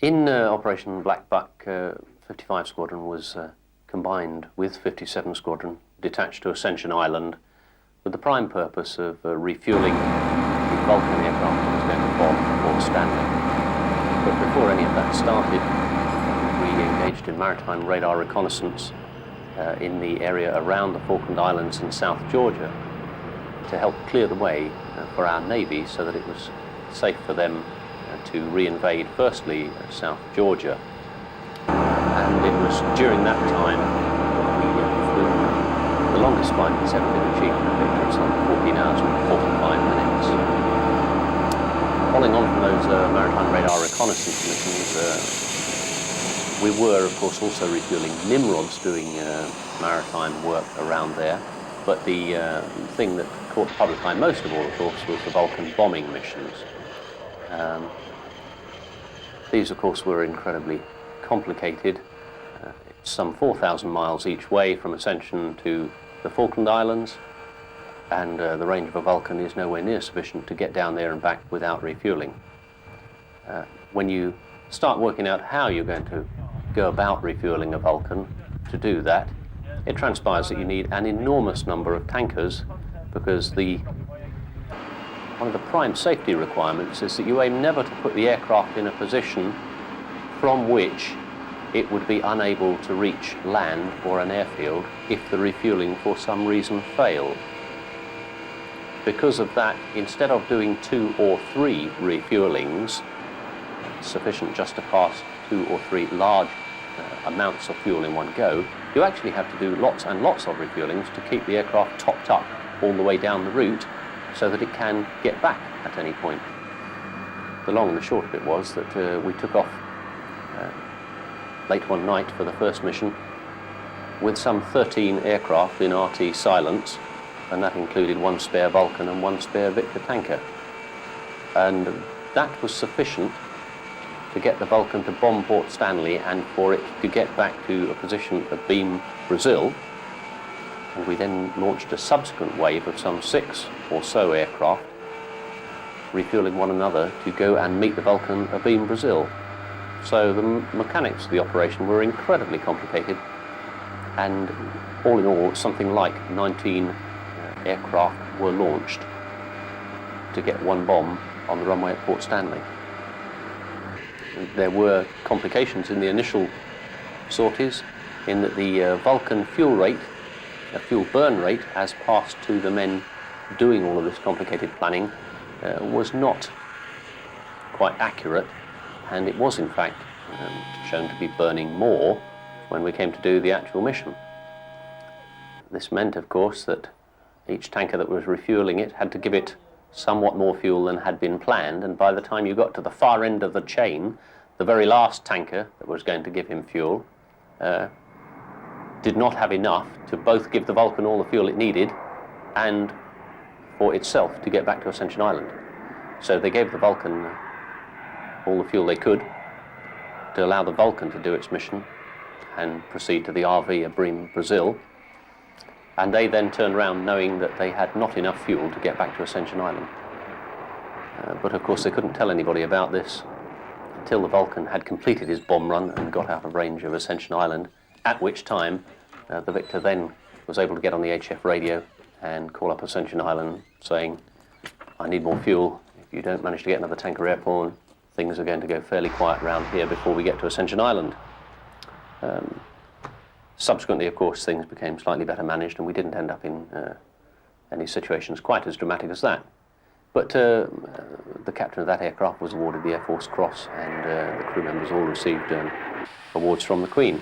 In Operation Black Buck, 55 Squadron was combined with 57 Squadron, detached to Ascension Island, with the prime purpose of refueling the Vulcan aircraft that was going to bomb Port Stanley. But before any of that started, we engaged in maritime radar reconnaissance in the area around the Falkland Islands and South Georgia to help clear the way for our Navy so that it was safe for them to re-invade, firstly, South Georgia. And it was during that time that we flew the longest flight that's ever been achieved in Viktor. It's like 14 hours and 45 minutes. Following on from those maritime radar reconnaissance missions, we were, of course, also refueling Nimrods, doing maritime work around there. But the thing that caught the public eye most of all, of course, was the Vulcan bombing missions. These, of course, were incredibly complicated. It's some 4,000 miles each way from Ascension to the Falkland Islands, and the range of a Vulcan is nowhere near sufficient to get down there and back without refueling. When you start working out how you're going to go about refueling a Vulcan, to do that, it transpires that you need an enormous number of tankers, because one of the prime safety requirements is that you aim never to put the aircraft in a position from which it would be unable to reach land or an airfield if the refueling for some reason failed. Because of that, instead of doing 2 or 3 refuelings, sufficient just to pass 2 or 3 large amounts of fuel in one go, you actually have to do lots and lots of refuelings to keep the aircraft topped up all the way down the route so that it can get back at any point. The long and the short of it was that we took off late one night for the first mission with some 13 aircraft in RT silence, and that included 1 spare Vulcan and 1 spare Viktor tanker. And that was sufficient to get the Vulcan to bomb Port Stanley and for it to get back to a position abeam Brazil. And we then launched a subsequent wave of some 6 or so aircraft, refueling one another to go and meet the Vulcan abeam Brazil. So the mechanics of the operation were incredibly complicated, and all in all, something like 19 aircraft were launched to get 1 bomb on the runway at Port Stanley. There were complications in the initial sorties, in that the Vulcan fuel burn rate, as passed to the men doing all of this complicated planning, was not quite accurate, and it was in fact shown to be burning more when we came to do the actual mission. This meant, of course, that each tanker that was refueling it had to give it somewhat more fuel than had been planned, and by the time you got to the far end of the chain, the very last tanker that was going to give him fuel did not have enough to both give the Vulcan all the fuel it needed and for itself to get back to Ascension Island. So they gave the Vulcan all the fuel they could to allow the Vulcan to do its mission and proceed to the RV abeam Brazil. And they then turned around knowing that they had not enough fuel to get back to Ascension Island. But of course they couldn't tell anybody about this until the Vulcan had completed his bomb run and got out of range of Ascension Island, at which time the Viktor then was able to get on the HF radio and call up Ascension Island saying, "I need more fuel. If you don't manage to get another tanker airborne, things are going to go fairly quiet around here before we get to Ascension Island." Subsequently, of course, things became slightly better managed and we didn't end up in any situations quite as dramatic as that. But the captain of that aircraft was awarded the Air Force Cross, and the crew members all received awards from the Queen.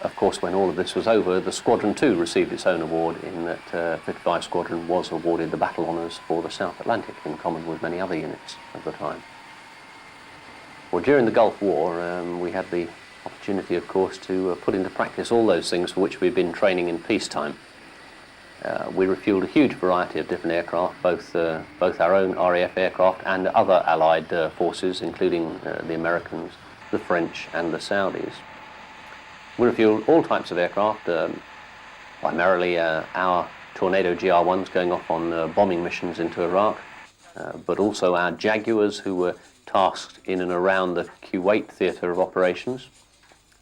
Of course, when all of this was over, the Squadron 2 received its own award, in that 55 Squadron was awarded the Battle Honours for the South Atlantic, in common with many other units of the time. Well, during the Gulf War, we had the opportunity, of course, to put into practice all those things for which we've been training in peacetime. We refueled a huge variety of different aircraft, both our own RAF aircraft and other Allied forces, including the Americans, the French and the Saudis. We refueled all types of aircraft, primarily our Tornado GR1s going off on bombing missions into Iraq, but also our Jaguars, who were tasked in and around the Kuwait theatre of operations,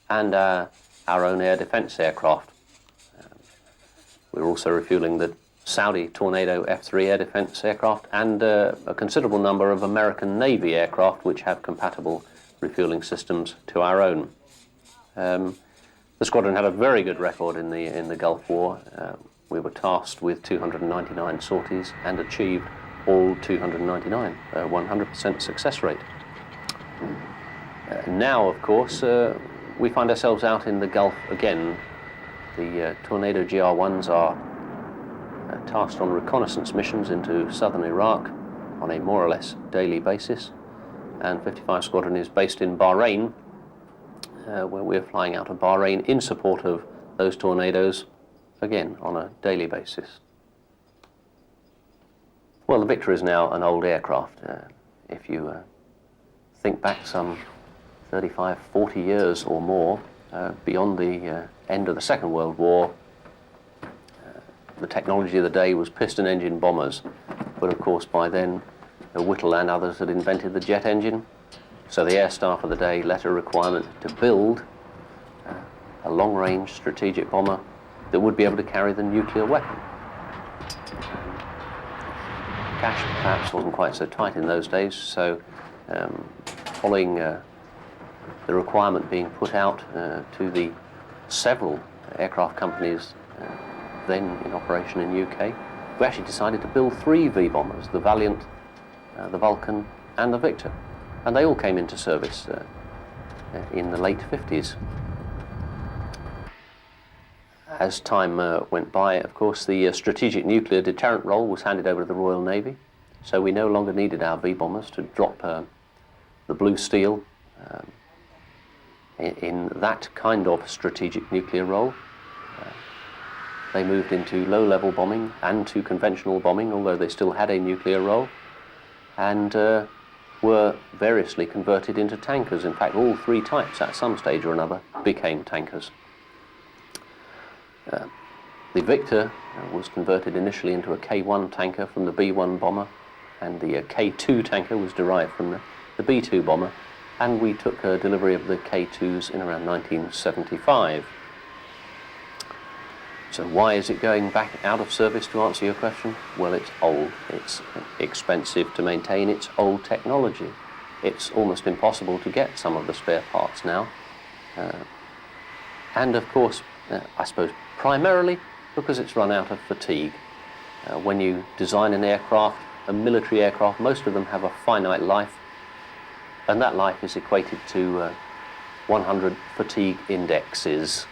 and our own air defence aircraft. We were also refuelling the Saudi Tornado F-3 air defence aircraft and a considerable number of American Navy aircraft which have compatible refueling systems to our own. The squadron had a very good record in the Gulf War. We were tasked with 299 sorties and achieved all 299, 100% success rate. Now, of course, we find ourselves out in the Gulf again. The Tornado GR-1s are tasked on reconnaissance missions into southern Iraq on a more or less daily basis, and 55 Squadron is based in Bahrain, where we're flying out of Bahrain in support of those Tornadoes, again on a daily basis. Well, the Viktor is now an old aircraft. If you think back some 35, 40 years or more, beyond the end of the Second World War, the technology of the day was piston engine bombers, but of course by then Whittle and others had invented the jet engine, so the air staff of the day let a requirement to build a long-range strategic bomber that would be able to carry the nuclear weapon. Cash perhaps wasn't quite so tight in those days, so following the requirement being put out to the several aircraft companies then in operation in UK, we actually decided to build 3 V-bombers, the Valiant, the Vulcan and the Viktor, and they all came into service in the late 50s. As time went by, of course, the strategic nuclear deterrent role was handed over to the Royal Navy, so we no longer needed our V-bombers to drop the blue steel in that kind of strategic nuclear role. They moved into low-level bombing and to conventional bombing, although they still had a nuclear role, and were variously converted into tankers. In fact, all 3 types at some stage or another became tankers. The Viktor was converted initially into a K-1 tanker from the B-1 bomber, and the K-2 tanker was derived from the B-2 bomber, and we took delivery of the K-2s in around 1975. So why is it going back out of service, to answer your question? Well, it's old, it's expensive to maintain, it's old technology. It's almost impossible to get some of the spare parts now. And of course, I suppose primarily because it's run out of fatigue. When you design an aircraft, a military aircraft, most of them have a finite life, and that life is equated to 100 fatigue indexes.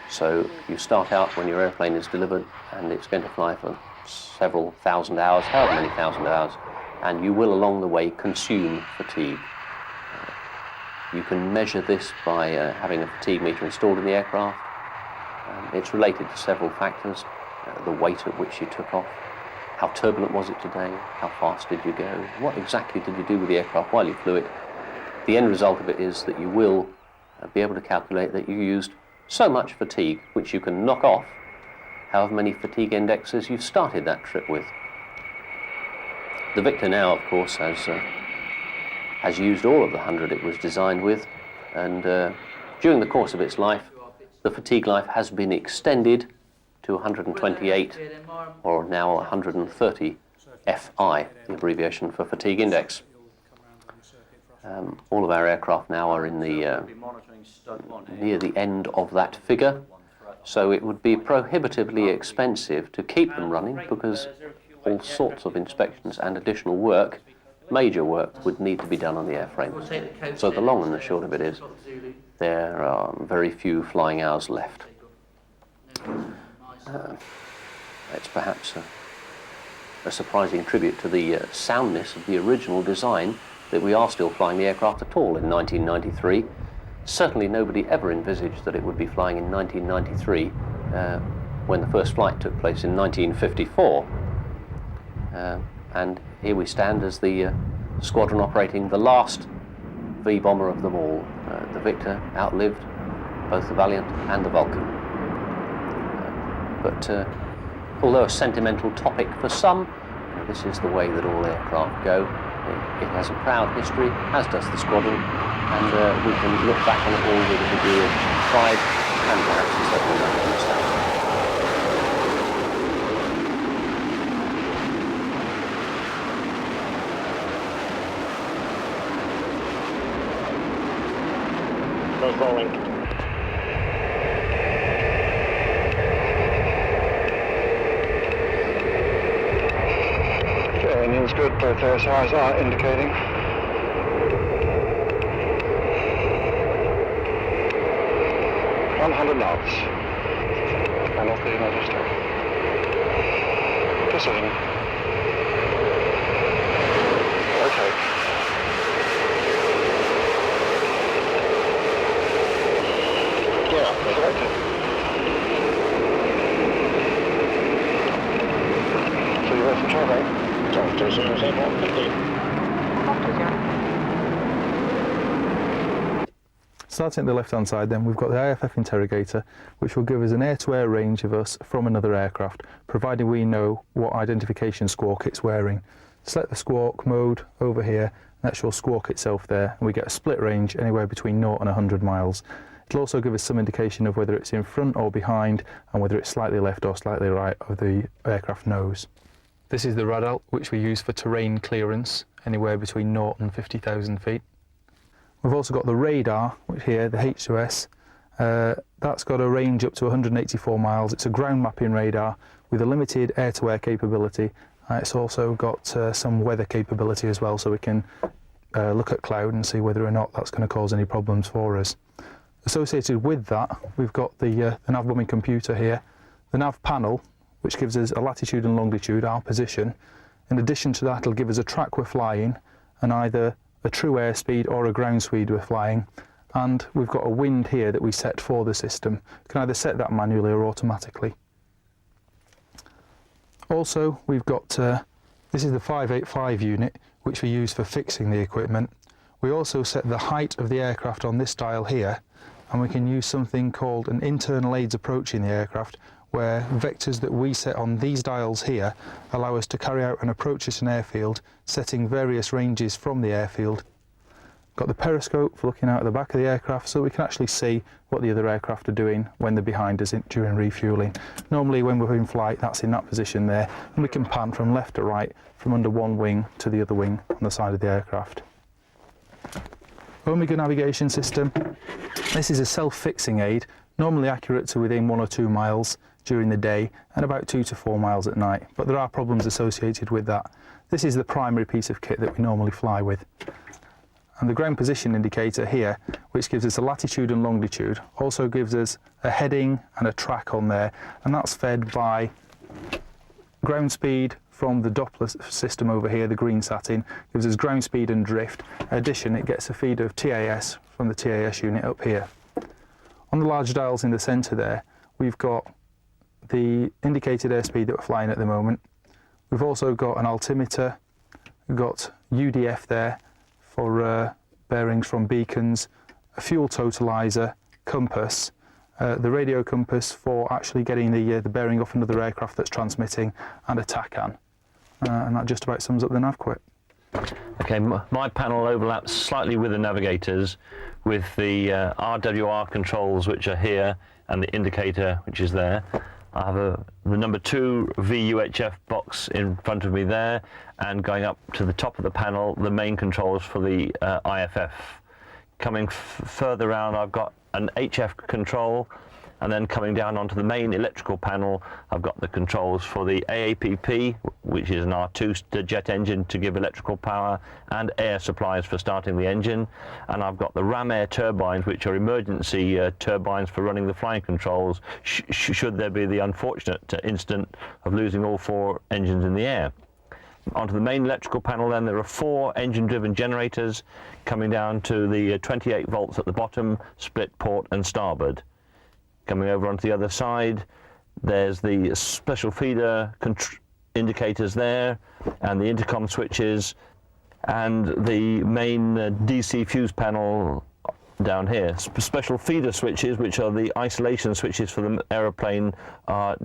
So you start out when your airplane is delivered and it's going to fly for several thousand hours, however many thousand hours, and you will along the way consume fatigue. You can measure this by having a fatigue meter installed in the aircraft. It's related to several factors: the weight at which you took off, how turbulent was it today, how fast did you go, what exactly did you do with the aircraft while you flew it. The end result of it is that you will be able to calculate that you used so much fatigue, which you can knock off however many fatigue indexes you started that trip with. The Viktor now, of course, has used all of the 100 it was designed with, and during the course of its life, the fatigue life has been extended to 128, or now 130 FI, the abbreviation for fatigue index. All of our aircraft now are in the near the end of that figure, so it would be prohibitively expensive to keep them running because all sorts of inspections and additional work, major work, would need to be done on the airframe. So the long and the short of it is there are very few flying hours left. It's perhaps a surprising tribute to the soundness of the original design that we are still flying the aircraft at all in 1993. Certainly nobody ever envisaged that it would be flying in 1993 when the first flight took place in 1954. And here we stand as the squadron operating the last V-bomber of them all. The Viktor outlived both the Valiant and the Vulcan. But although a sentimental topic for some, This is the way that all aircraft go. It has a proud history, as does the squadron, and we can look back on it all with a degree of pride and perhaps a certain amount of nostalgia. Rolling. Okay, engine's good, both ASIs are indicating. $100 knots. And off the register. Precision. Okay. Selected. So you're ready for travel? Talk to 00150. Starting at the left hand side then, we've got the IFF interrogator, which will give us an air-to-air range of us from another aircraft, providing we know what identification squawk it's wearing. Select the squawk mode over here, and that's your squawk itself there, and we get a split range anywhere between 0 and 100 miles. It'll also give us some indication of whether it's in front or behind, and whether it's slightly left or slightly right of the aircraft nose. This is the radar, which we use for terrain clearance, anywhere between 0 and 50,000 feet. We've also got the radar, which here, the H2S. That's got a range up to 184 miles. It's a ground mapping radar with a limited air-to-air capability. It's also got some weather capability as well, so we can look at cloud and see whether or not that's going to cause any problems for us. Associated with that, we've got the nav bombing computer here, the nav panel, which gives us a latitude and longitude, our position. In addition to that, it'll give us a track we're flying, and either a true airspeed or a ground speed we're flying. And we've got a wind here that we set for the system. You can either set that manually or automatically. Also, we've got, this is the 585 unit, which we use for fixing the equipment. We also set the height of the aircraft on this dial here, and we can use something called an internal aids approaching the aircraft, where vectors that we set on these dials here allow us to carry out an approach at an airfield, setting various ranges from the airfield. Got the periscope for looking out at the back of the aircraft, so we can actually see what the other aircraft are doing when they're behind us during refuelling. Normally when we're in flight, that's in that position there, and we can pan from left to right, from under one wing to the other wing on the side of the aircraft. Omega navigation system. This is a self-fixing aid, normally accurate to within 1 or 2 miles during the day and about 2 to 4 miles at night, but there are problems associated with that. This is the primary piece of kit that we normally fly with. And the ground position indicator here, which gives us a latitude and longitude, also gives us a heading and a track on there, and that's fed by ground speed from the Doppler system over here, the green satin, gives us ground speed and drift. In addition, it gets a feed of TAS from the TAS unit up here. On the large dials in the centre there, we've got the indicated airspeed that we're flying at the moment. We've also got an altimeter, we've got UDF there for bearings from beacons, a fuel totalizer, compass, the radio compass for actually getting the bearing off another aircraft that's transmitting, and a TACAN. And that just about sums up the nav quit. Okay, my panel overlaps slightly with the navigators, with the RWR controls which are here and the indicator which is there. I have the number 2 VUHF box in front of me there, and going up to the top of the panel, the main controls for the IFF. Coming further around, I've got an HF control, and then coming down onto the main electrical panel, I've got the controls for the AAPP, which is an R2 jet engine to give electrical power, and air supplies for starting the engine. And I've got the ram air turbines, which are emergency turbines for running the flying controls, should there be the unfortunate incident of losing all 4 engines in the air. Onto the main electrical panel then, there are 4 engine-driven generators coming down to the 28 volts at the bottom, split port and starboard. Coming over onto the other side, there's the special feeder indicators there, and the intercom switches, and the main DC fuse panel down here. Special feeder switches, which are the isolation switches for the aeroplane, are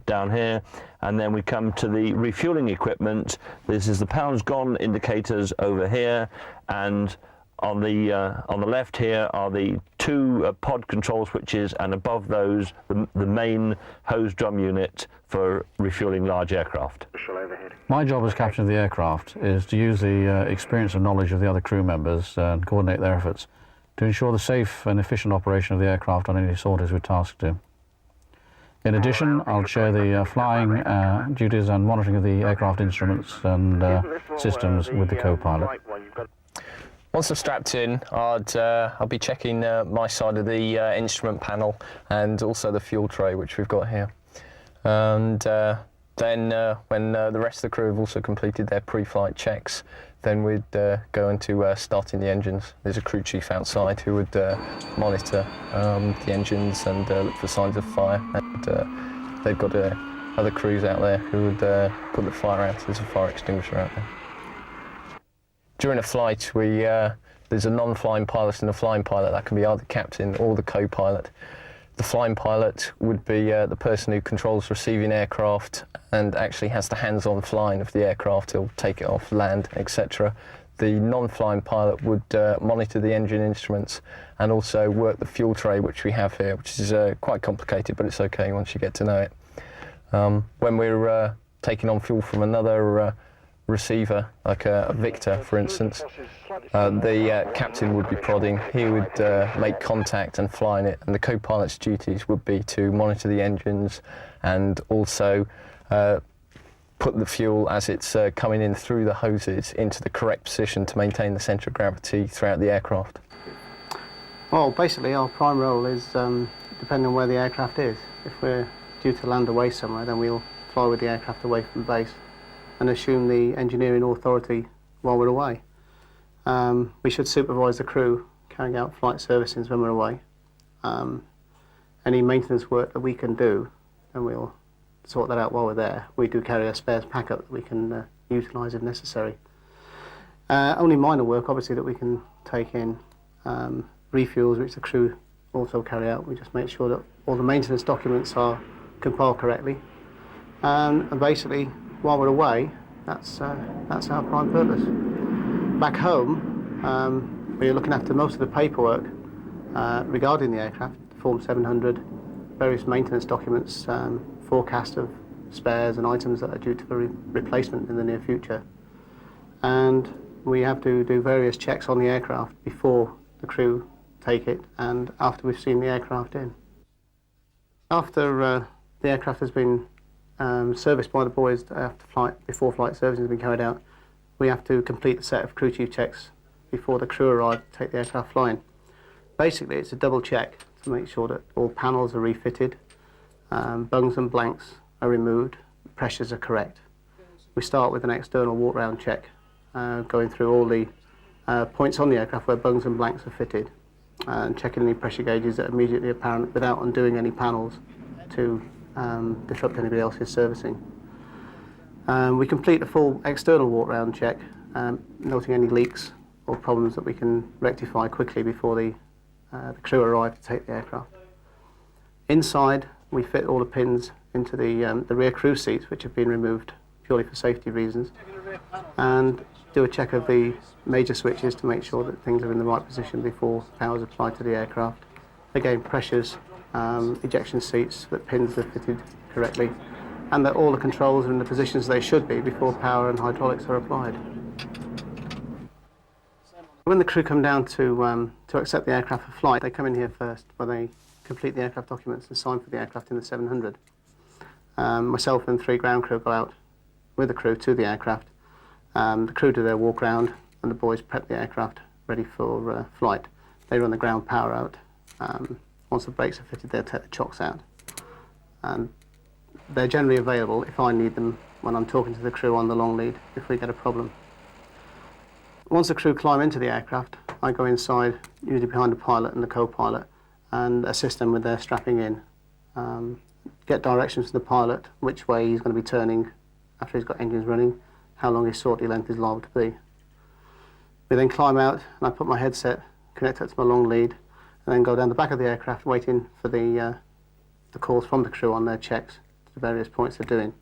down here. And then we come to the refueling equipment. This is the pounds gone indicators over here, and on the left here are the two pod control switches, and above those the main hose drum unit for refueling large aircraft. My job as captain of the aircraft is to use the experience and knowledge of the other crew members and coordinate their efforts to ensure the safe and efficient operation of the aircraft on any sorties we're tasked to. In addition, I'll share the flying duties and monitoring of the aircraft instruments and systems with the co-pilot. Once I'm strapped in, I'll be checking my side of the instrument panel and also the fuel tray, which we've got here. And then when the rest of the crew have also completed their pre-flight checks, then we'd go into starting the engines. There's a crew chief outside who would monitor the engines and look for signs of fire. And they've got other crews out there who would put the fire out. There's a fire extinguisher out there. During a flight, there's a non-flying pilot and a flying pilot. That can be either captain or the co-pilot. The flying pilot would be the person who controls receiving aircraft and actually has the hands-on flying of the aircraft. He'll take it off, land, etc. The non-flying pilot would monitor the engine instruments and also work the fuel tray, which we have here, which is quite complicated, but it's okay once you get to know it. When we're taking on fuel from another receiver, like a Viktor, for instance, the captain would be prodding. He would make contact and fly in it, and the co-pilot's duties would be to monitor the engines and also put the fuel as it's coming in through the hoses into the correct position to maintain the centre of gravity throughout the aircraft. Well, basically our prime role is depending on where the aircraft is. If we're due to land away somewhere, then we'll fly with the aircraft away from base and assume the engineering authority while we're away. We should supervise the crew carrying out flight servicings when we're away. Any maintenance work that we can do, then we'll sort that out while we're there. We do carry a spares pack-up that we can utilise if necessary. Only minor work, obviously, that we can take in. Refuels, which the crew also carry out. We just make sure that all the maintenance documents are compiled correctly. And basically, while we're away, that's our prime purpose. Back home, we're looking after most of the paperwork regarding the aircraft, Form 700, various maintenance documents, forecast of spares and items that are due for replacement in the near future. And we have to do various checks on the aircraft before the crew take it and after we've seen the aircraft in. After the aircraft has been serviced by the boys after flight, before flight servicing has been carried out, we have to complete a set of crew chief checks before the crew arrive to take the aircraft flying. Basically, it's a double check to make sure that all panels are refitted, bungs and blanks are removed, pressures are correct. We start with an external walk-round check, going through all the points on the aircraft where bungs and blanks are fitted, and checking any pressure gauges that are immediately apparent without undoing any panels to disrupt anybody else's servicing. We complete a full external walk-round check, noting any leaks or problems that we can rectify quickly before the crew arrive to take the aircraft. Inside, we fit all the pins into the rear crew seats, which have been removed purely for safety reasons, and do a check of the major switches to make sure that things are in the right position before power is applied to the aircraft. Again, pressures, ejection seats, that pins are fitted correctly, and that all the controls are in the positions they should be before power and hydraulics are applied. When the crew come down to accept the aircraft for flight, they come in here first, where they complete the aircraft documents and sign for the aircraft in the 700. Myself and 3 ground crew go out with the crew to the aircraft. The crew do their walk round and the boys prep the aircraft ready for flight. They run the ground power out. Once the brakes are fitted, they'll take the chocks out. And they're generally available if I need them when I'm talking to the crew on the long lead if we get a problem. Once the crew climb into the aircraft, I go inside, usually behind the pilot and the co-pilot, and assist them with their strapping in. Get directions from the pilot, which way he's going to be turning after he's got engines running, how long his sortie length is liable to be. We then climb out and I put my headset, connect it to my long lead, and then go down the back of the aircraft waiting for the calls from the crew on their checks to the various points they're doing.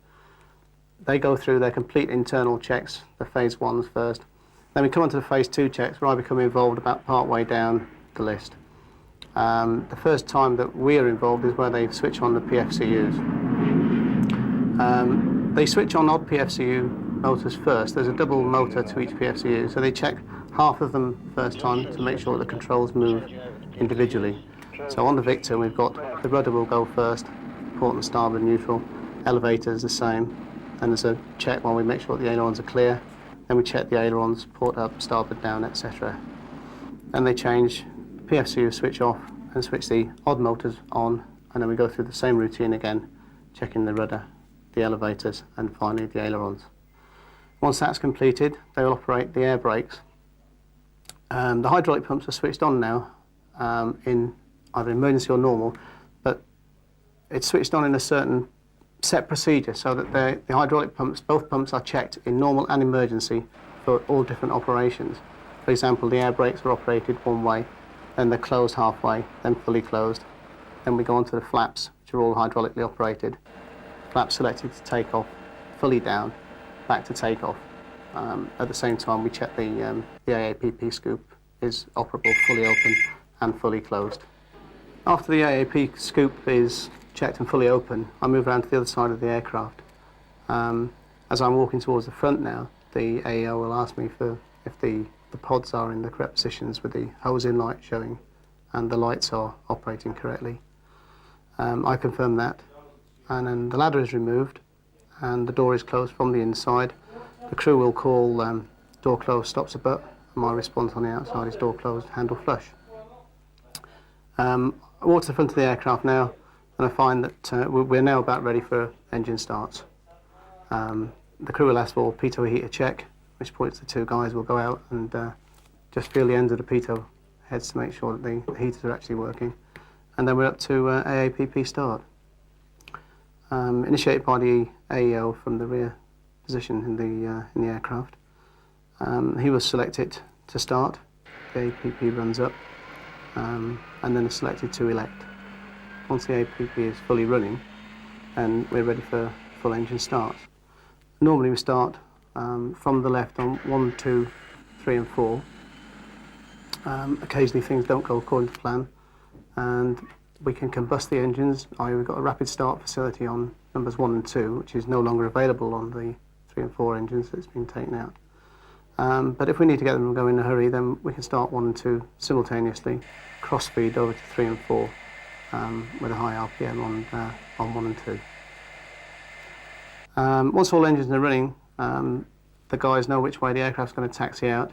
They go through their complete internal checks, the phase 1s first. Then we come on to the phase 2 checks, where I become involved about part way down the list. The first time that we are involved is where they switch on the PFCUs. They switch on odd PFCU motors first. There's a double motor to each PFCU, so they check half of them first time to make sure that the controls move individually. So on the Victor, we've got the rudder will go first, port and starboard neutral, elevators the same, and there's a check while we make sure the ailerons are clear. Then we check the ailerons, port up, starboard down, etc. And they change, PFCU switch off and switch the odd motors on, and then we go through the same routine again, checking the rudder, the elevators, and finally the ailerons. Once that's completed, they will operate the air brakes. The hydraulic pumps are switched on now in either emergency or normal, but it's switched on in a certain set procedure so that the hydraulic pumps, both pumps are checked in normal and emergency for all different operations. For example, the air brakes are operated one way, then they're closed halfway, then fully closed. Then we go on to the flaps, which are all hydraulically operated. Flaps selected to take off, fully down, back to take off. At the same time, we check the AAPP scoop is operable, fully open and fully closed. After the AAP scoop is checked and fully open, I move around to the other side of the aircraft. As I'm walking towards the front now, the AEO will ask me if the pods are in the correct positions with the hose-in light showing and the lights are operating correctly. I confirm that, and then the ladder is removed and the door is closed from the inside. The crew will call door closed, stops a butt, and my response on the outside is door closed, handle flush. I walk to the front of the aircraft now, and I find that we're now about ready for engine starts. The crew will ask for pitot heater check, at which point the two guys will go out and just feel the ends of the pitot heads to make sure that the heaters are actually working. And then we're up to AAPP start. Initiated by the AEO from the rear position in the aircraft. He was selected to start. The AAPP runs up, and then is selected to elect. Once the AAPP is fully running, and we're ready for full engine starts. Normally we start from the left on 1, 2, 3 and 4. Occasionally things don't go according to plan, and we can combust the engines. We've got a rapid start facility on numbers 1 and 2, which is no longer available on the 3 and 4 engines that's been taken out. But if we need to get them to go in a hurry, then we can start 1 and 2 simultaneously, cross feed over to 3 and 4 with a high RPM on 1 and 2. Once all engines are running, the guys know which way the aircraft's going to taxi out.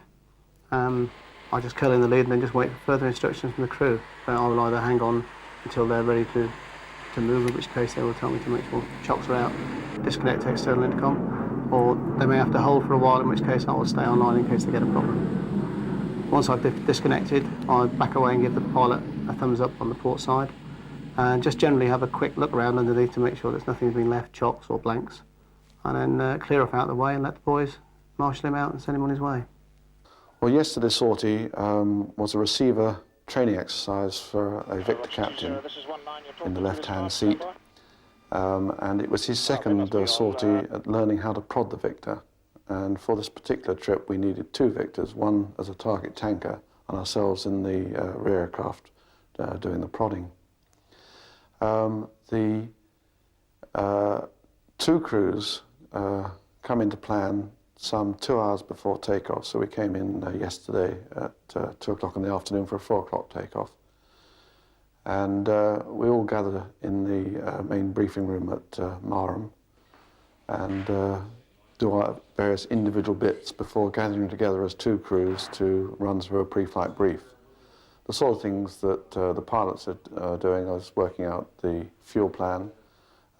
I just curl in the lead and then just wait for further instructions from the crew. I will either hang on until they're ready to move, in which case they will tell me to make sure chocks are out, disconnect external intercom, or they may have to hold for a while, in which case I will stay online in case they get a problem. Once I've disconnected, I back away and give the pilot a thumbs up on the port side, and just generally have a quick look around underneath to make sure that nothing's been left, chocks or blanks, and then clear off out of the way and let the boys marshal him out and send him on his way. Well, yesterday's sortie was a receiver training exercise for a Victor captain in the left-hand seat, and it was his second sortie at learning how to prod the Victor. And for this particular trip, we needed 2 Victors, one as a target tanker and ourselves in the rear aircraft doing the prodding. The 2 crews come into plan some 2 hours before takeoff, so we came in yesterday at 2 o'clock in the afternoon for a 4 o'clock takeoff. And we all gather in the main briefing room at Marham and do our various individual bits before gathering together as 2 crews to run through a pre-flight brief. The sort of things that the pilots are doing is working out the fuel plan,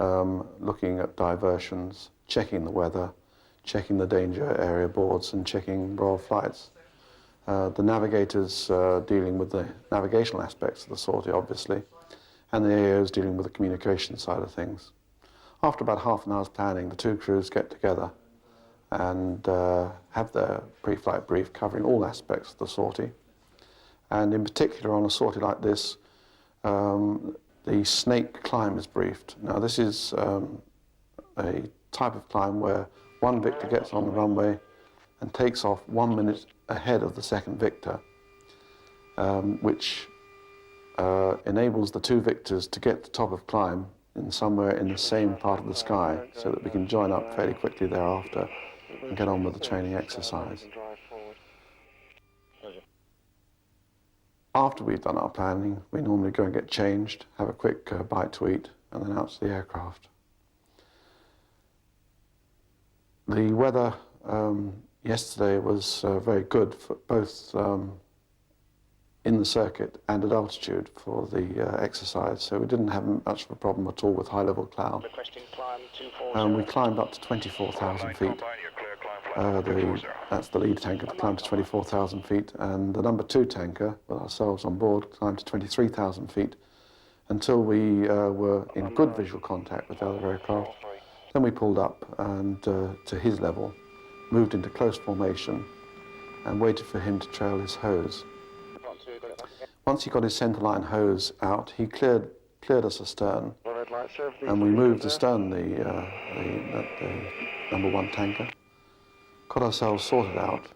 looking at diversions, checking the weather, checking the danger area boards and checking royal flights. The navigators dealing with the navigational aspects of the sortie, obviously, and the AOs dealing with the communication side of things. After about half an hour's planning, the 2 crews get together and have their pre-flight brief covering all aspects of the sortie. And in particular on a sortie like this, the snake climb is briefed. Now this is a type of climb where one Victor gets on the runway and takes off 1 minute ahead of the second Victor, which enables the two Victors to get to the top of climb in somewhere in the same part of the sky, so that we can join up fairly quickly thereafter and get on with the training exercise. After we've done our planning, we normally go and get changed, have a quick bite to eat, and then out to the aircraft. The weather yesterday was very good, for both in the circuit and at altitude for the exercise, so we didn't have much of a problem at all with high-level cloud. We climbed up to 24,000 feet. That's the lead tanker that climbed to 24,000 feet, and the number 2 tanker, with ourselves on board, climbed to 23,000 feet until we were in good visual contact with the other aircraft. Then we pulled up and to his level, moved into close formation, and waited for him to trail his hose. Once he got his centerline hose out, he cleared us astern, and we moved astern the number 1 tanker, got ourselves sorted out.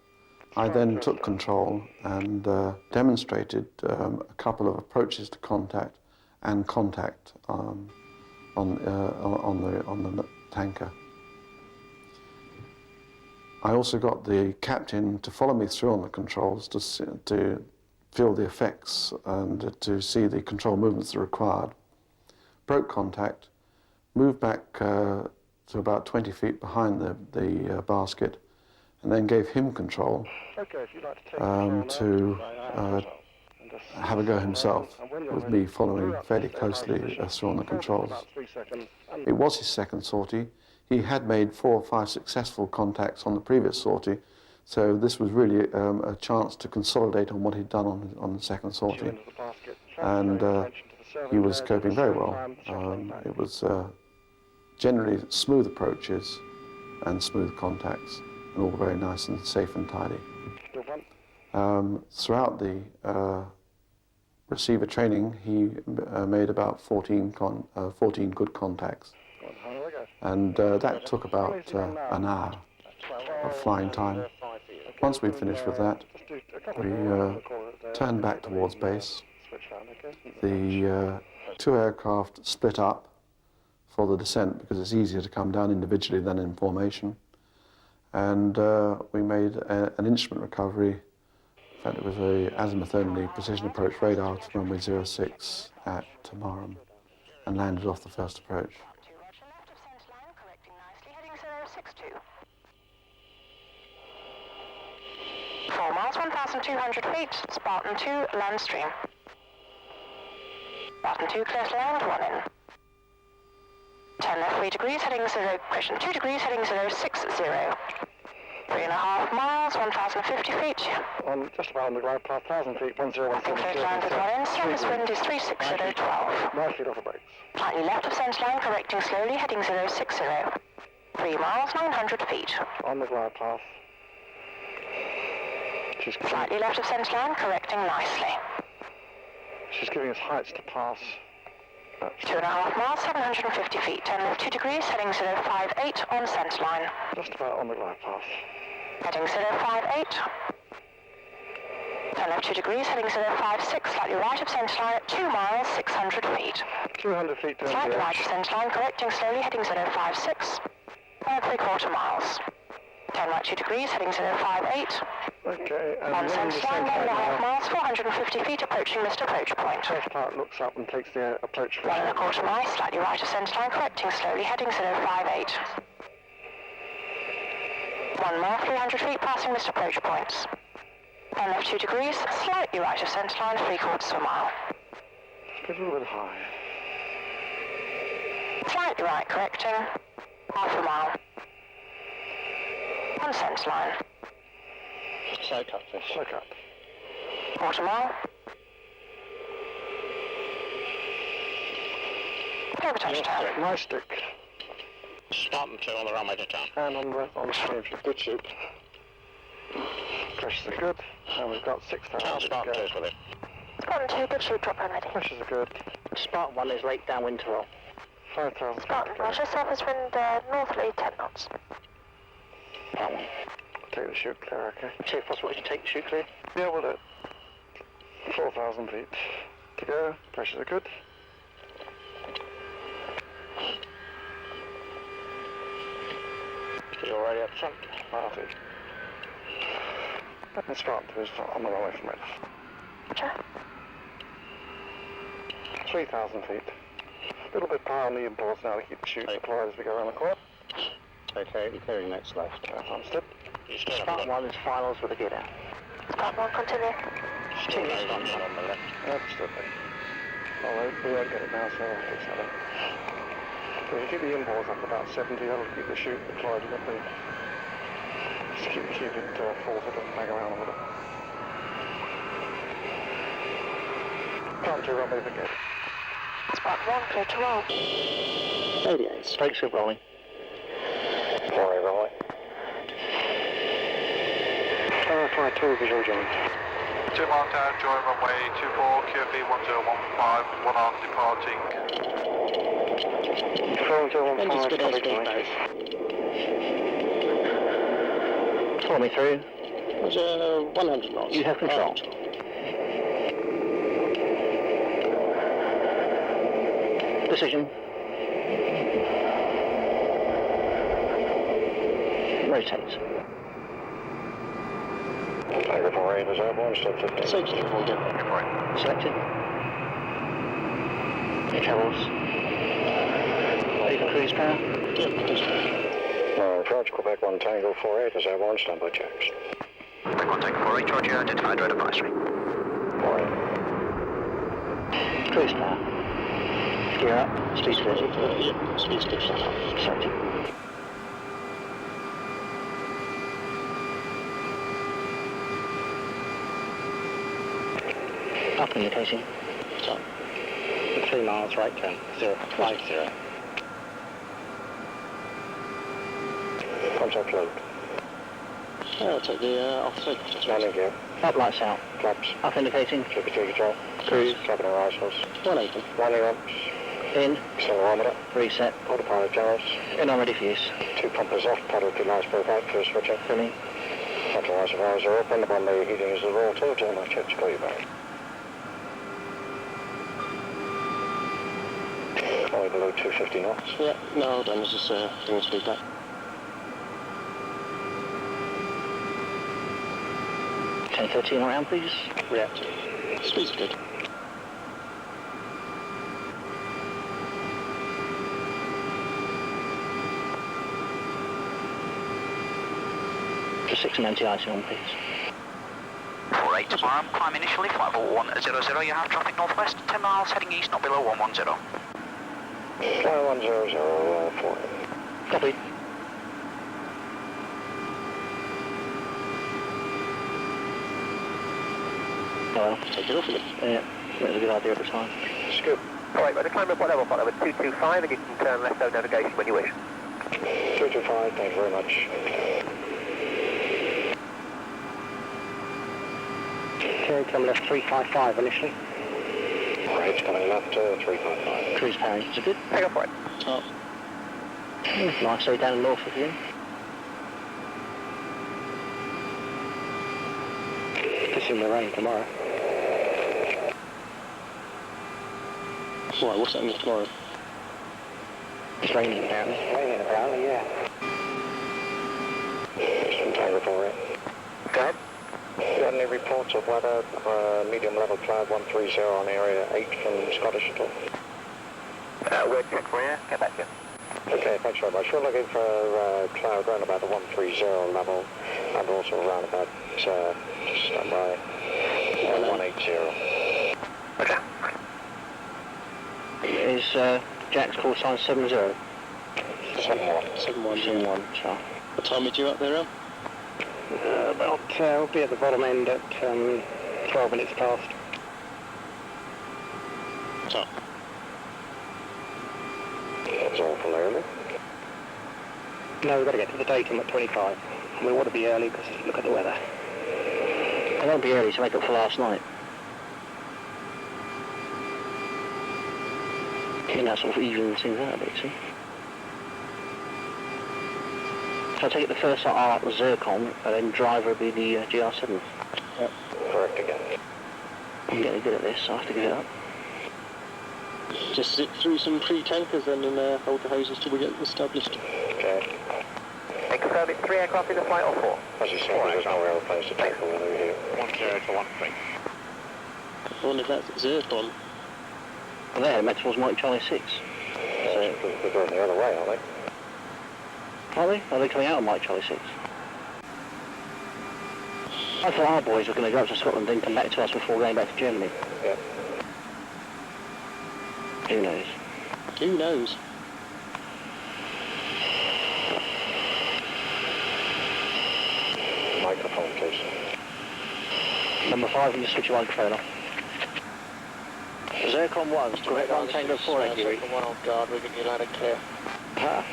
I then took control and demonstrated a couple of approaches to contact and contact on the tanker. I also got the captain to follow me through on the controls to feel the effects and to see the control movements that are required. Broke contact, moved back to about 20 feet behind the basket, and then gave him control to have a go himself, with me following fairly closely through on the controls. It was his second sortie. He had made 4 or 5 successful contacts on the previous sortie, so this was really a chance to consolidate on what he'd done on the second sortie. And he was coping very well. It was generally smooth approaches and smooth contacts, and all very nice and safe and tidy. Throughout the receiver training, he made about 14 good contacts, and that took about an hour of flying time. Once we'd finished with that, we turned back towards base. The 2 aircraft split up for the descent because it's easier to come down individually than in formation, and we made an instrument recovery. In fact, it was a azimuth-only precision approach radar to runway 06 at Marham, and landed off the first approach. 4 miles, 1,200 feet, Spartan 2, land stream. Spartan 2, clear to land, 1 in. 10 left 3 degrees, heading 0, question 2 degrees, heading 060. 3.5 miles, 1,050 feet. On just about on the glide path, 1,000 feet, 1 0 1 Clear to land with 1 in, surface wind is 36012. 9 feet off the brakes. Slightly left of centre line, correcting slowly, heading 060. 3 miles, 900 feet. On the glide path. Slightly left of centre line, correcting nicely. She's giving us heights to pass. 2.5 miles, 750 feet. 10 left 2 degrees, heading 058 on centre line. Just about on the glide path. Heading 058. 10 left 2 degrees, heading 056, slightly right of centre line at 2 miles, 600 feet. 200 feet down Slightly the right of centre line, correcting slowly, heading 056. 1.75 miles. 10 right 2 degrees, heading 058. Okay, and On then centre line, 1.5 miles, 450 feet, approaching missed approach point. first part looks up and takes the approach. 1.25 miles, slightly right of centre line, correcting slowly, heading 058. 1 mile, 300 feet, passing missed approach points. 10 left 2 degrees, slightly right of centre line, 3/4 of a mile. Just a little bit high. Slightly right, correcting, half a mile. On centre line. Slow cut, fish. Slow cut. 1/4 mile. Over touchdown. Nice stick. Spartan 2 on the runway to town. And on the stage, good shoot. Pressures are good. And we've got 6,000. I'll start first with it. Spartan 2, good shoot drop when ready. Pressures are good. Spartan 1 is late downwind to roll. 5,000. Spartan, roger, surface wind northerly 10 knots. That one. Take the chute clear, okay? See if possible to take the chute clear. Yeah, we'll do it. 4,000 feet to go. Pressures are good. You're already up front. Marty. And Spartan 2 is on the runway from it. Roger. 3,000 feet. A little bit power on the imports now to keep the chute supplied as we go around the corner. Okay, we're clearing next left. Understood. Spartan 1 is finals with a gear down. Spartan 1, continue. Still no Spartan 1 on the left. Understood. Oh, we won't get it now, so I'll fix that up. So if you keep the imports up about 70, that'll keep the chute deployed. You've got the... Just keep it full so it doesn't bang around a little. Can't do runway for gate. Spartan 1, clear to roll. 88, straight ship rolling. Sorry, rolling. Fly 2, visual join. 2 mile down, join runway 24, QFE 1015, 1 arm departing. 1015, copy join. Follow me through. It was 100 knots. You have control. Decision. Rotate. Tiger 48 is airborne, still 15. Selected. Travels. Ready for cruise power? Yep, cruise power. Approach Quebec 1 Tango 48 is airborne, standby checks. Quebec 1 Tango 48, Georgia, identified red advisory. 48. Cruise power. Gear up, speed switch. Yep, speed switch. Selected. Up indicating. Top. 3 miles right turn, 050. Contact load. I'll take the offset. Landing gear. Up lights out. Flaps. Up indicating. Triple control. Cruise. Cabin arrivals. 180. Landing ramps. In. Accelerometer. Reset. Autopilot gyros. In on ready for use. 2 pumpers off. Paddle to nice profile. First switch up. Brilliant. Frontal reservoirs are open. Upon the heating is the raw torch. And my checks call you back. Only below 250 knots. Yeah, no, then this is doing speed back. $10.13 around, please. Reactive. Speed's good. For 6 and anti-icing on, please. 48 tomorrow, climb initially, flight level 100, you have traffic northwest, 10 miles heading east, not below 110. Fly 100, 4. Copy. Well, take it off again. Yeah, that was a good idea at the time. Scoop. Alright, ready to climb up what level, flight level 225, and you can turn left out navigation when you wish. 225, thank you very much. Okay, come left 355 initially. Right, coming left, 355. Cruise powering, is it good? Take off right. Top. Nice, so down north of you. It's in the rain tomorrow. Why, what's happening tomorrow? It's raining apparently. Raining apparently, yeah. It's from Tango 48. Go ahead. You got any reports of weather, medium level cloud 130 on area 8 from Scottish at all? We'll check for you, get back to you. Okay, thanks very much. We're looking for cloud around about the 130 level and also around about, just stand by, 180. Okay. Is Jack's call sign 70? 71. 71, so. What time are you up there, Al? We'll be at the bottom end at 12 minutes past. Top. That's all from early. No, we've got to get to the datum at 25. We want to be early because look at the weather. won't be early to make up for last night. And that sort of evens things out a bit, see? So I take it the first are the Zircon, and then driver will be the GR7. Yep, correct again. I'm getting good at this, so I have to give it up. Just zip through some pre-tankers then and hold the hoses till we get established. Okay. And confirm it's 3 aircraft in the flight or 4? As you say, there's no aeroplanes to take over here. 10 to 13. I wonder if that's Zircon. Well, there, Maxwell's Mike Charlie 6. So we're going the other way, aren't they? Are they? Are they coming out of Mike Charlie 6? I thought our boys were going to go up to Scotland and come back to us before going back to Germany. Yeah. Who knows? Who knows? Microphone, please. Number 5, and you switch your microphone off. Zircon 1, correct 1 Tango 483. Zircon 1 on guard, we're getting you loud and clear. Ah.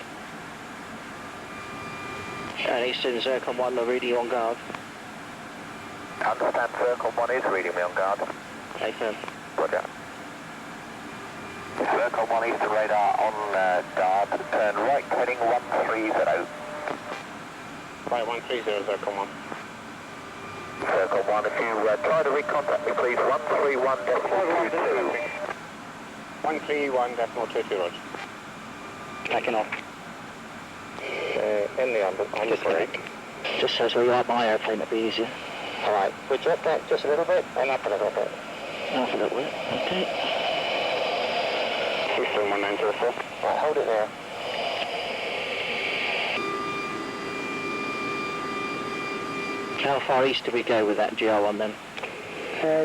And Eastern Zircon 1, the reading on guard. Understand Zircon 1 is reading me on guard. Okay, firm. Roger. Zircon 1 Eastern radar on guard. Turn right, heading 130. Right, 130, Zircon 1. Zircon 1, if you try to recontact me, please, 131.22. 131.22, Roger. Backing off. In the under brake. Just so we like my airplane, that'd be easier. Alright, we drop that just a little bit and up a little bit. Half a little bit, okay. Houston 1904. Right, hold it there. How far east did we go with that GR1 then?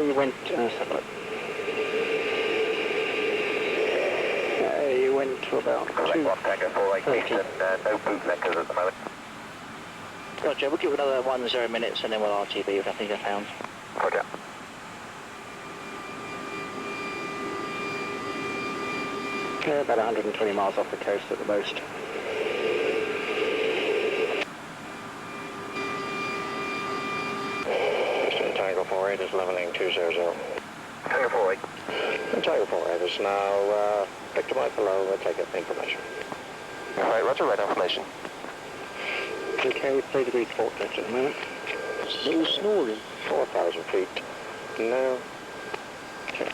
You went, let's have a look. You went to about Correct 1 Tango 483 and no bootleggers at the moment. Roger, we'll give it another 10 minutes and then we'll RTB if nothing is found. Roger. about 120 miles off the coast at the most. Eastern Tango 48 is leveling 200. Tango 48. Tango 48 is now picked right below, we'll take it information. Alright, roger, radar information. Okay, play degree 4 at the moment. It's a little snoring. 4,000 feet. No. Okay.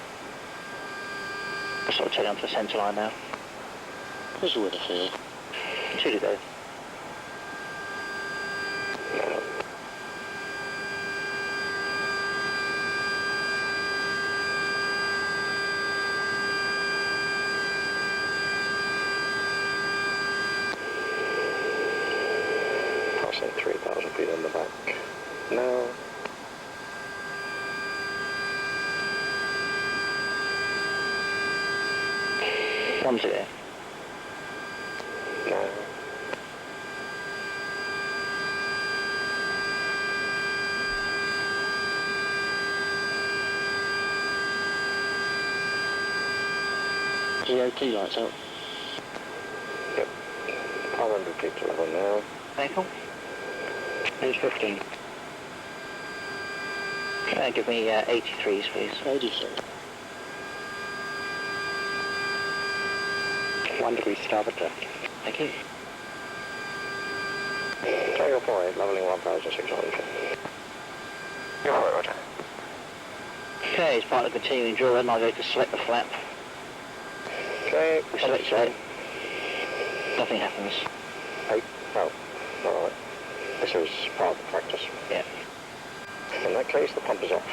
We'll sort of turn onto the centre line now. There's a weather here. 2 to go. No. Passing 3,000 feet on the back. No. One's there. No. GOT lights out. Yep. 500 feet to level now. Vehicle? Age 15. Give me 83s, please. 83. 1 degree starboard left. Thank you. Tango 48, leveling 1,600 feet. You're right, roger. Okay, as part of the continuing drill then, I'll go to select the flap. Okay, We select it. Nothing happens. Hey, no. Alright. This is part of the practice. Yeah. In that case, the pump is off.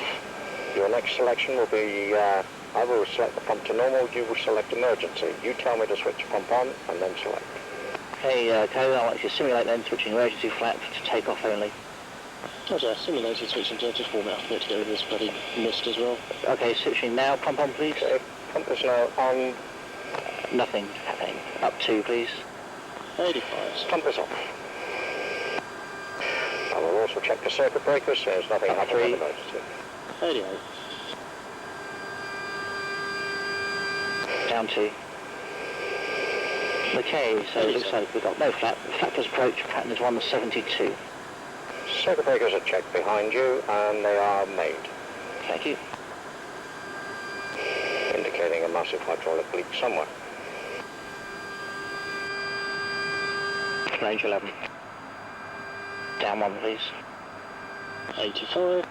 Your next selection will be, I will select the pump to normal, you will select emergency. You tell me to switch the pump on, and then select. Okay, Code, I'll actually simulate then switching emergency flap to take off only. Roger, simulated switching to just warm it up a bit to get rid of this bloody mist as well. Okay, switching now, pump on please. Okay, pump is now on. Nothing happening. Up 2 please. 85. Pump is off. I will also check the circuit breakers, there's nothing Up happening 3. on the emergency. 88. Down 2. Okay, so it looks like we've got no flap. The flapper's approach pattern is 172. Circuit breakers are checked behind you and they are made. Thank you. Indicating a massive hydraulic leak somewhere. Range 11. Down one, please. 85.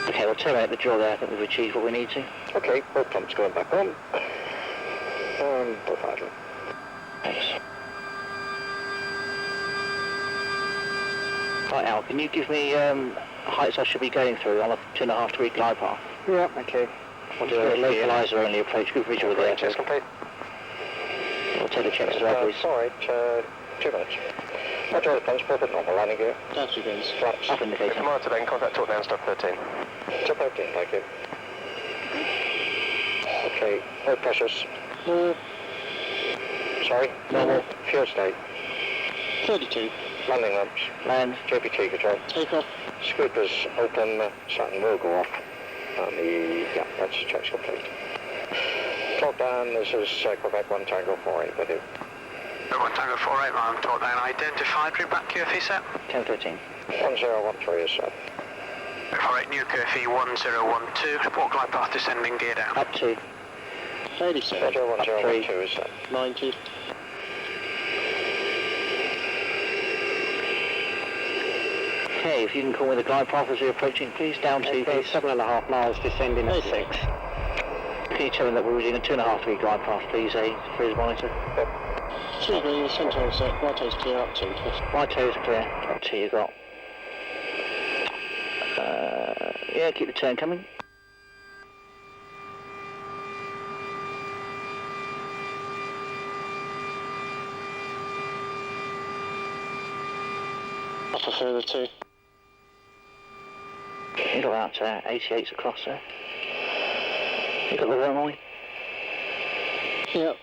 Okay, we'll terminate the drill there. I think we've achieved what we need to. Okay, both pumps going back on. Both idling. Thanks. Right, Al, can you give me heights I should be going through on a 2.5 degree glide path? Yeah, okay. We'll do a localizer only approach. Good visual there. Checks complete. We'll take the checks as well, please. Alright, 2 minutes. Roger, the plunge, perfect normal landing gear. Down 2 guns. Flaps. Up indicator. Tomorrow to then, contact talk down, stop 13. Stop 13, thank you. Okay, oil pressures. Sorry? Normal. Fuel state. 32. Landing lamps. Land. JPT control. Take off. Scoopers open, Saturn will go off. And yeah, that's checks complete. Talk down, this is Quebec 1 Tango 48 with you. 1 Tango 48, man, talk down, identified, read back QFE set. 1013. 1013 is set. 48, new QFE 1012, report glide path descending, gear down. Up to 87. Roger, 1012 is set. 90. Okay, if you can call me the glide path as you're approaching, please. Down to, please. 7.5 miles descending at 6. Can you tell me that we're using a 2.5 degree glide path, please, for his monitor? 2 green, center set, right toes clear, up 2. Right toes clear, up 2 you got. Yeah, keep the turn coming. Off a further 2. You got about 88s across there. You got the runway? Yep.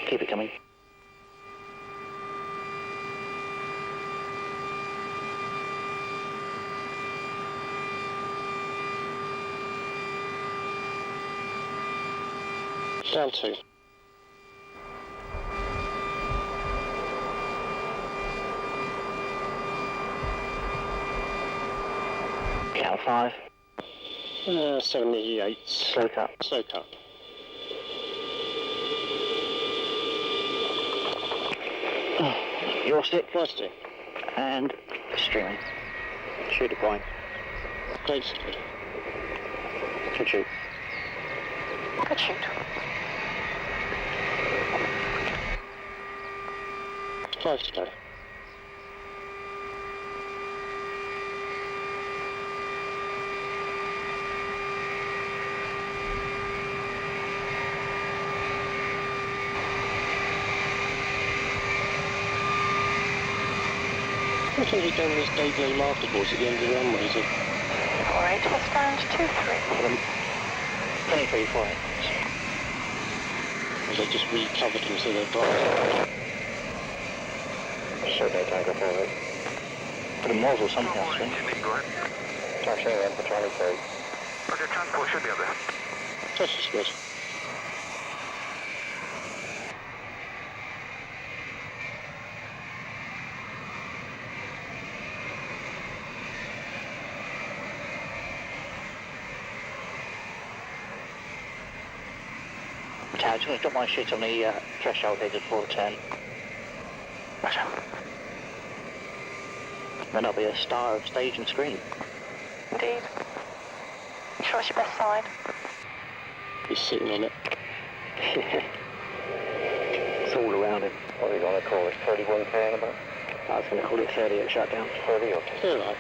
Keep it coming. Down 2. Count 5. 78. Slow cut. Slow cut. Your stick. My stick. And streaming. Shoot a point. Great stick. Good shoot. Good shoot. 5 to go. I think we've done this day-day marker course at the end of the runway, is it? 48, we'll stand 23. 23, 48. Or they just recovered them so they're dry. Certainly Tango 48. Put a muzzle something else, right? Taxiing in for 23. Okay, transport should be up there. Touch is good. Okay, I'm just going to drop my shit on the threshold here just before the turn. Roger. Then I'll be a star of stage and screen. Indeed. You sure it's your best side? He's sitting on it. It's all around him. What are you going to call it? 31 K in about? I was going to call it 30 at shutdown. 30 or Clear right.